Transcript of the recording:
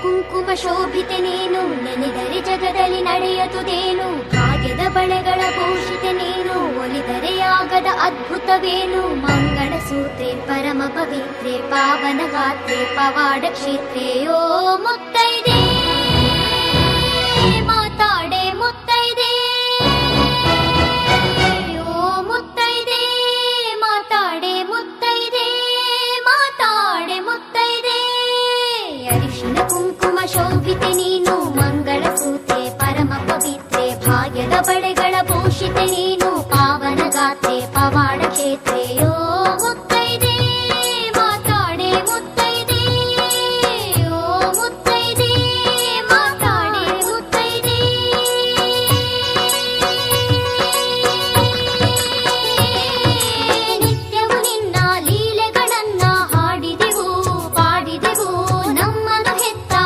ಕುಂಕುಮ ಶೋಭಿತೆ ನೀನು, ನೆನೆದರೆ ಜಗದಲ್ಲಿ ನಡೆಯುತ್ತದೇನು. ಭಾಗ್ಯದ ಬಳೆಗಳ ಭೂಷಿತೆ ನೀನು, ಒಲಿದರೆ ಆಗದ ಅದ್ಭುತವೇನು. ಮಂಗಳ ಸೂತ್ರೆ ಪರಮ ಪವಿತ್ರೆ, ಪಾವನ ಗಾತ್ರೆ ಪವಾಡ ಕ್ಷೇತ್ರೆ. ಓ ಮುತ್ತೈದೆ ಮಾತಾಡೆ ಮುತ್ತೈದೆ, ಓ ಮುತ್ತೈದೆ ಮಾತಾಡೆ ಮುತ್ತೈದೆ, ಮಾತಾಡೆ ಮುತ್ತೈದೆ. ಅರಿಶಿನ ಕುಂಕುಮ ಶೋಭಿತೆ ನೀನು, ಮಂಗಳ ಸೂತ್ರೆ ಪರಮ ಪವಿತ್ರೆ, ಭಾಗ್ಯದ ಬಳೆಗಳ ಭೂಷಿತೆ ನೀನು, ಪಾವನ ಗಾತ್ರೆ ಪವಾಡ